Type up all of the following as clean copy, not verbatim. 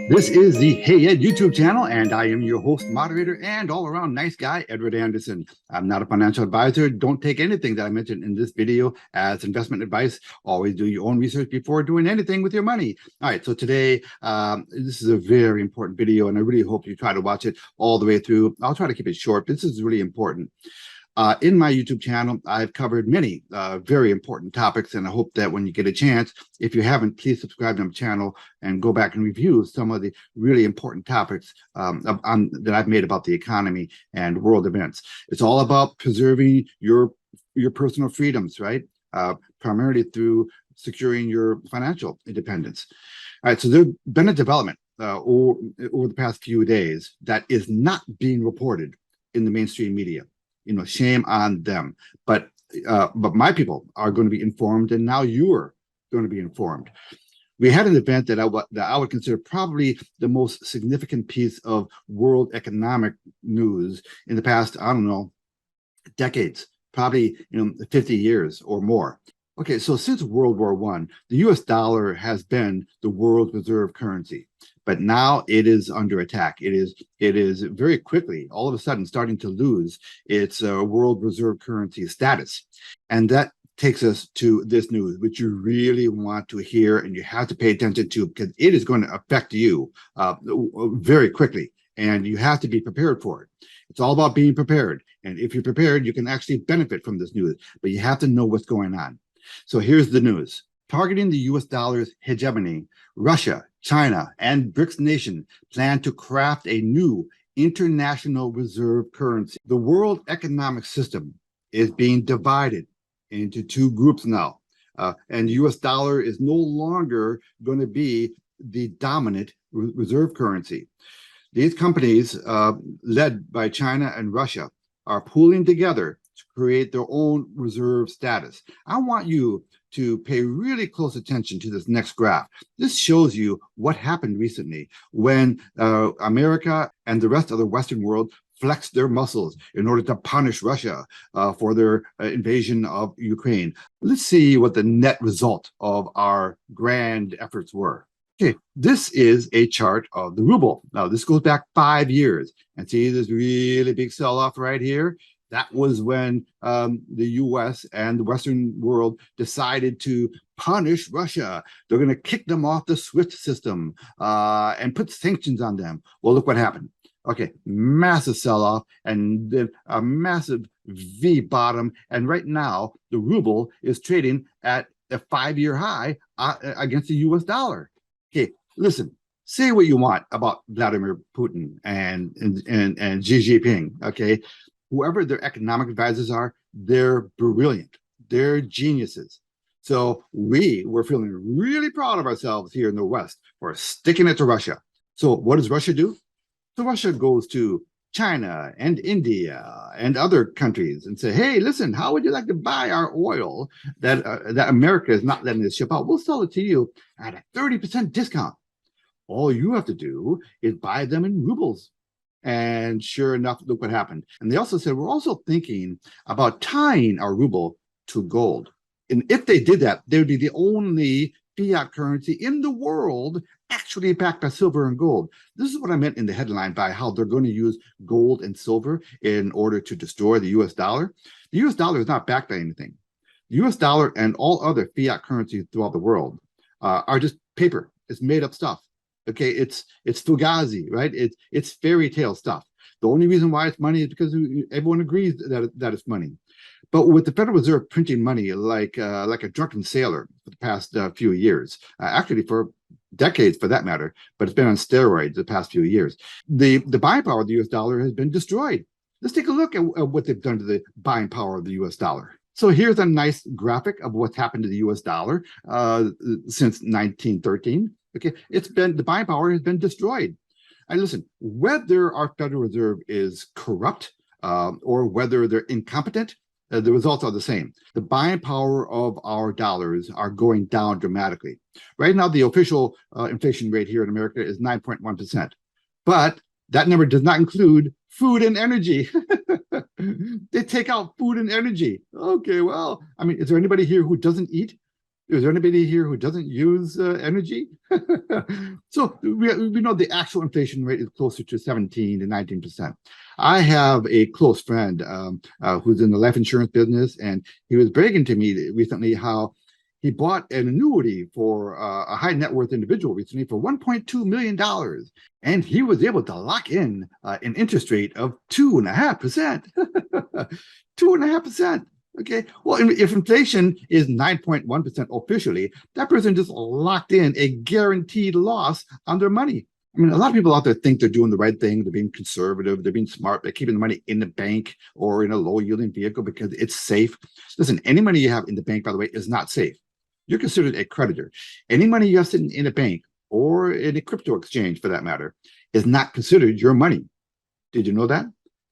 This is the Hey Ed YouTube channel, and I am your host, moderator, and all around nice guy, Edward Anderson. I'm not a financial advisor. Don't take anything that I mentioned in this video as investment advice. Always do your own research before doing anything with your money. All right, so today, this is a very important video, and I really hope you try to watch it all the way through. I'll try to keep it short. This is really important. In my YouTube channel, I've covered many very important topics, and I hope that when you get a chance, if you haven't, please subscribe to my channel and go back and review some of the really important topics that I've made about the economy and world events. It's all about preserving your personal freedoms, right? Primarily through securing your financial independence. All right, so there's been a development over the past few days that is not being reported in the mainstream media. Shame on them. But my people are going to be informed, and now you're going to be informed. We had an event that I would consider probably the most significant piece of world economic news in the past, I don't know, decades, probably 50 years or more. Okay, so since World War I, the US dollar has been the world's reserve currency, but now it is under attack. It is very quickly, all of a sudden, starting to lose its world reserve currency status. And that takes us to this news, which you really want to hear and you have to pay attention to, because it is going to affect you very quickly, and you have to be prepared for it. It's all about being prepared. And if you're prepared, you can actually benefit from this news, but you have to know what's going on. So here's the news. Targeting the US dollar's hegemony, Russia, China, and BRICS nation plan to craft a new international reserve currency. The world economic system is being divided into two groups now, and the US dollar is no longer going to be the dominant reserve currency. These companies, led by China and Russia, are pooling together to create their own reserve status. I want you to pay really close attention to this next graph. This shows you what happened recently when America and the rest of the Western world flexed their muscles in order to punish Russia for their invasion of Ukraine. Let's see what the net result of our grand efforts were. Okay, this is a chart of the ruble. Now, this goes back 5 years. And see this really big sell-off right here? That was when the US and the Western world decided to punish Russia. They're going to kick them off the SWIFT system and put sanctions on them. Well, look what happened. Okay, massive sell-off and then a massive V bottom. And right now, the ruble is trading at a 5-year high against the US dollar. Okay, listen, say what you want about Vladimir Putin and Xi Jinping, okay? Whoever their economic advisors are, they're brilliant. They're geniuses. So we're feeling really proud of ourselves here in the West for sticking it to Russia. So what does Russia do? So Russia goes to China and India and other countries and say, hey, listen, how would you like to buy our oil that America is not letting us ship out? We'll sell it to you at a 30% discount. All you have to do is buy them in rubles. And sure enough, look what happened. And they also said, we're also thinking about tying our ruble to gold. And if they did that, they would be the only fiat currency in the world actually backed by silver and gold. This is what I meant in the headline by how they're going to use gold and silver in order to destroy the US dollar. The US dollar is not backed by anything. The US dollar and all other fiat currencies throughout the world are just paper. It's made up stuff. Okay, it's fugazi, right? It's fairy tale stuff. The only reason why it's money is because everyone agrees that it's money. But with the Federal Reserve printing money like a drunken sailor for the past few years, actually for decades for that matter, but it's been on steroids the past few years, the buying power of the US dollar has been destroyed. Let's take a look at what they've done to the buying power of the US dollar. So here's a nice graphic of what's happened to the US dollar since 1913. Okay, the buying power has been destroyed. And listen, whether our Federal Reserve is corrupt or whether they're incompetent, the results are the same. The buying power of our dollars are going down dramatically. Right now, the official inflation rate here in America is 9.1%. But that number does not include food and energy. They take out food and energy. Okay, well, I mean, is there anybody here who doesn't eat? Is there anybody here who doesn't use energy? So we know the actual inflation rate is closer to 17 to 19%. I have a close friend who's in the life insurance business, and he was bragging to me recently how he bought an annuity for a high net worth individual recently for $1.2 million. And he was able to lock in an interest rate of 2.5%. 2.5%. Okay, well, if inflation is 9.1% officially, that person just locked in a guaranteed loss on their money. I mean, a lot of people out there think they're doing the right thing. They're being conservative. They're being smart. They're keeping the money in the bank or in a low yielding vehicle because it's safe. Listen, any money you have in the bank, by the way, is not safe. You're considered a creditor. Any money you have sitting in a bank or in a crypto exchange, for that matter, is not considered your money. Did you know that?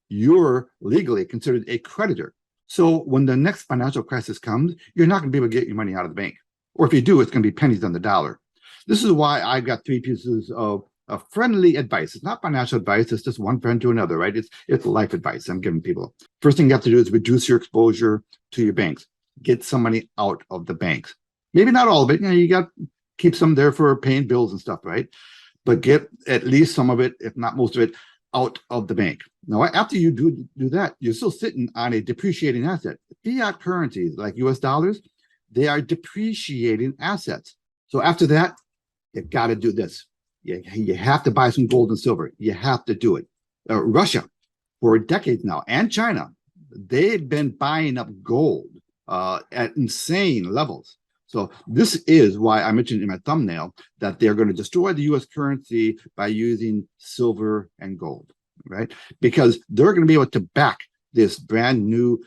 You're legally considered a creditor. So when the next financial crisis comes, you're not going to be able to get your money out of the bank. Or if you do, it's going to be pennies on the dollar. This is why I've got three pieces of friendly advice. It's not financial advice. It's just one friend to another, right? It's life advice I'm giving people. First thing you have to do is reduce your exposure to your banks. Get some money out of the banks. Maybe not all of it. You got to keep some there for paying bills and stuff, right? But get at least some of it, if not most of it, out of the bank. Now, after you do that, you're still sitting on a depreciating asset. Fiat currencies like US dollars, they are depreciating assets. So after that, you've got to do this. You have to buy some gold and silver. You have to do it. Russia, for decades now, and China, they've been buying up gold at insane levels. So this is why I mentioned in my thumbnail that they're going to destroy the U.S. currency by using silver and gold, right? Because they're going to be able to back this brand new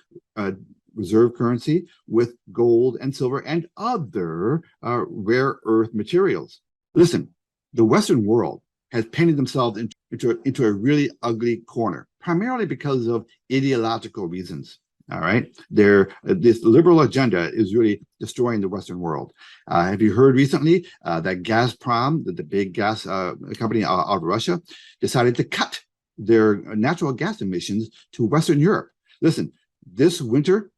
reserve currency with gold and silver and other rare earth materials. Listen, the Western world has painted themselves into a really ugly corner, primarily because of ideological reasons. All right. This liberal agenda is really destroying the Western world. Have you heard recently that Gazprom, the big gas company out of Russia, decided to cut their natural gas emissions to Western Europe? Listen, this winter,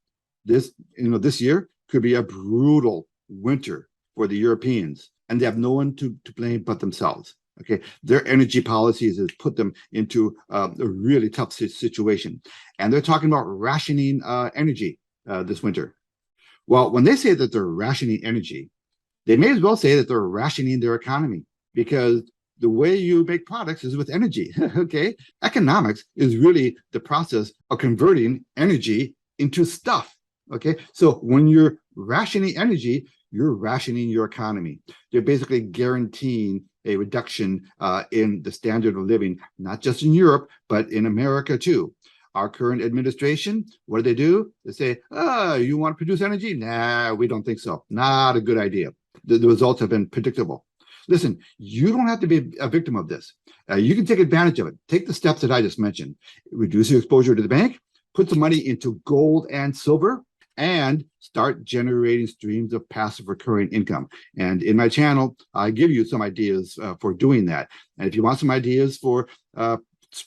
this year could be a brutal winter for the Europeans, and they have no one to blame but themselves. Okay, their energy policies has put them into a really tough situation, and they're talking about rationing energy this winter. Well, when they say that they're rationing energy, they may as well say that they're rationing their economy, because the way you make products is with energy. Okay, economics is really the process of converting energy into stuff. Okay, so when you're rationing energy, you're rationing your economy. They're basically guaranteeing a reduction in the standard of living, not just in Europe, but in America too. Our current administration, what do? They say, oh, you want to produce energy? Nah, we don't think so. Not a good idea. The results have been predictable. Listen, you don't have to be a victim of this. You can take advantage of it. Take the steps that I just mentioned. Reduce your exposure to the bank, put some money into gold and silver, and start generating streams of passive recurring income. And in my channel, I give you some ideas for doing that. And if you want some ideas for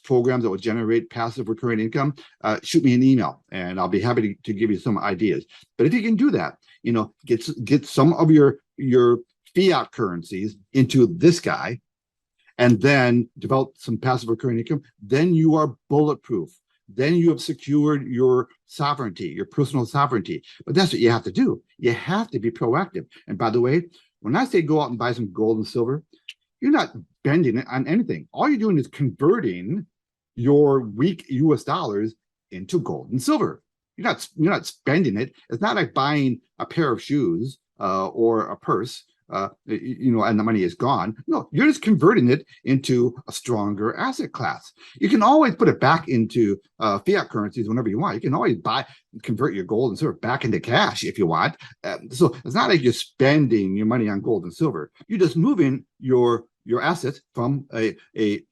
programs that will generate passive recurring income, shoot me an email and I'll be happy to give you some ideas. But if you can do that, get some of your fiat currencies into this guy and then develop some passive recurring income, then you are bulletproof. Then you have secured your sovereignty, your personal sovereignty. But that's what you have to do. You have to be proactive. And by the way, when I say go out and buy some gold and silver, you're not bending it on anything. All you're doing is converting your weak US dollars into gold and silver. You're not spending it. It's not like buying a pair of shoes or a purse. And the money is gone. No, you're just converting it into a stronger asset class. You can always put it back into fiat currencies whenever you want. You can always convert your gold and silver back into cash if you want. So it's not like you're spending your money on gold and silver. You're just moving your assets from a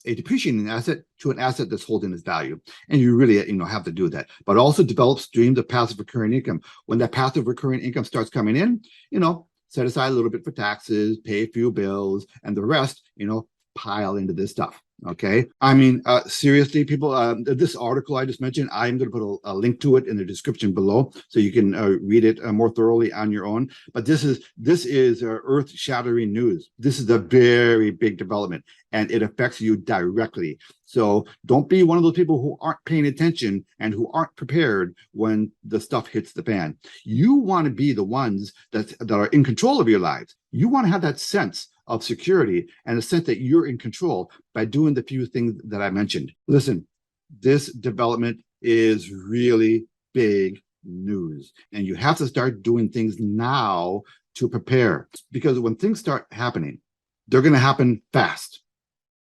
depreciating asset to an asset that's holding its value. And you really have to do that. But also develop streams of passive recurring income. When that passive recurring income starts coming in, set aside a little bit for taxes, pay a few bills, and the rest, pile into this stuff. Okay. I mean, seriously, people, this article I just mentioned, I'm going to put a link to it in the description below so you can read it more thoroughly on your own. But this is earth-shattering news. This is a very big development, and it affects you directly. So don't be one of those people who aren't paying attention and who aren't prepared when the stuff hits the fan. You want to be the ones that are in control of your lives. You want to have that sense of security and a sense that you're in control by doing the few things that I mentioned. Listen, this development is really big news, and you have to start doing things now to prepare, because when things start happening, they're going to happen fast.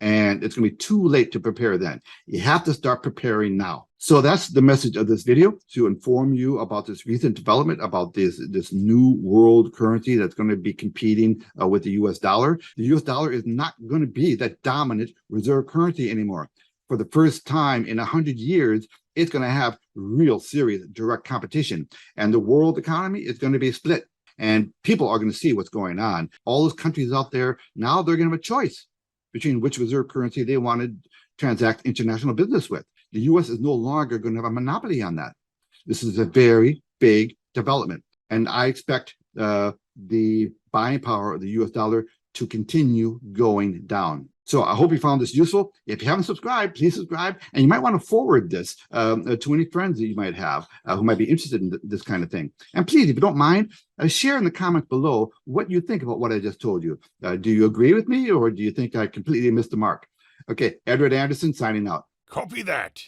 And it's going to be too late to prepare then. You have to start preparing now. So that's the message of this video, to inform you about this recent development, about this new world currency that's going to be competing with the US dollar. The US dollar is not going to be that dominant reserve currency anymore. For the first time in 100 years, it's going to have real serious direct competition. And the world economy is going to be split. And people are going to see what's going on. All those countries out there, now they're going to have a choice between which reserve currency they want to transact international business with. The US is no longer going to have a monopoly on that. This is a very big development. And I expect the buying power of the US dollar to continue going down. So I hope you found this useful. If you haven't subscribed, please subscribe. And you might want to forward this to any friends that you might have who might be interested in this kind of thing. And please, if you don't mind, share in the comments below what you think about what I just told you. Do you agree with me, or do you think I completely missed the mark? Okay, Edward Anderson signing out. Copy that.